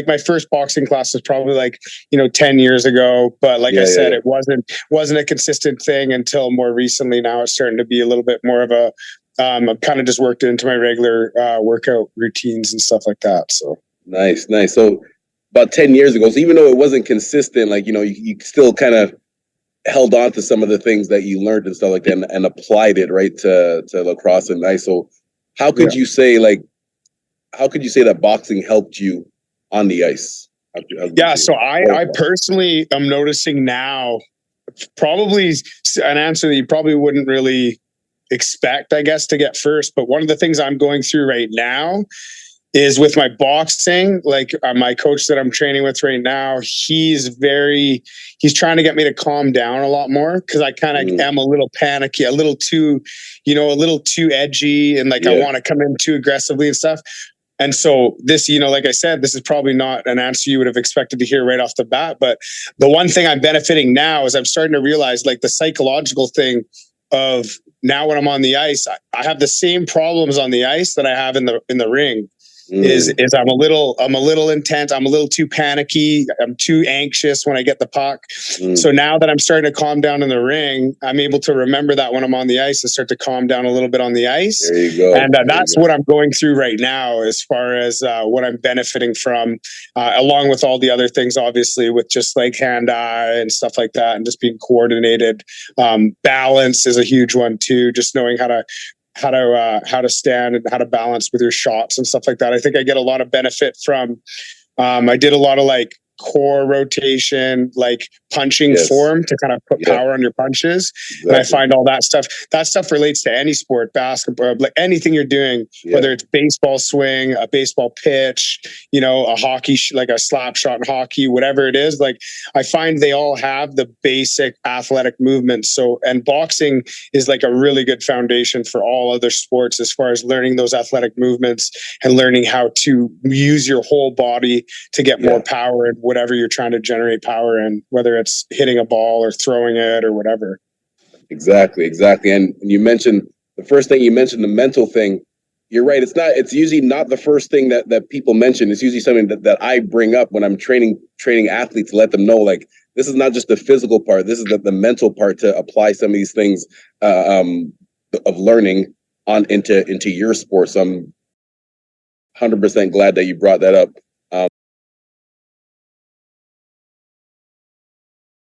my first boxing class was probably like 10 years ago, but like I Yeah, yeah, said, yeah. it wasn't a consistent thing until more recently. Now it's starting to be a little bit more of a I've kind of just worked it into my regular workout routines and stuff like that. So Nice, nice. So about 10 years ago, so even though it wasn't consistent, like, you still kind of held on to some of the things that you learned and stuff like that, and applied it right to lacrosse and ice. So how yeah. could you say like how could you say that boxing helped you on the ice? How could you Yeah, say so I that? personally am noticing now, probably an answer that you probably wouldn't really expect, I guess, to get first. But one of the things I'm going through right now is with my boxing. Like my coach that I'm training with right now, he's trying to get me to calm down a lot more, because I kind of am a little panicky, a little too, a little too edgy, and like I Yeah. want to come in too aggressively and stuff. And so this, like I said, this is probably not an answer you would have expected to hear right off the bat. But the one thing I'm benefiting now is I'm starting to realize, like, the psychological thing of now when I'm on the ice, I have the same problems on the ice that I have in the ring. Is I'm a little intense. I'm a little too panicky. I'm too anxious when I get the puck. So now that I'm starting to calm down in the ring, I'm able to remember that when I'm on the ice and start to calm down a little bit on the ice. There you go. And that's what I'm going through right now, as far as what I'm benefiting from, along with all the other things, obviously, with just like hand-eye and stuff like that, and just being coordinated. Balance is a huge one too. Just knowing how to stand and how to balance with your shots and stuff like that. I think I get a lot of benefit from. I did a lot of like core rotation, like punching form to kind of put power on your punches. Exactly. And I find all that stuff relates to any sport, basketball, like anything you're doing, whether it's baseball swing, a baseball pitch, a hockey, like a slap shot in hockey, whatever it is. Like I find they all have the basic athletic movements. So, and boxing is like a really good foundation for all other sports, as far as learning those athletic movements and learning how to use your whole body to get more power in whatever you're trying to generate power in, whether it's hitting a ball or throwing it or whatever. Exactly. And you mentioned the first thing you mentioned, the mental thing. You're right. It's usually not the first thing that people mention. It's usually something that I bring up when I'm training athletes, to let them know, like, this is not just the physical part. This is the mental part, to apply some of these things of learning on into your sport. So I'm 100% glad that you brought that up.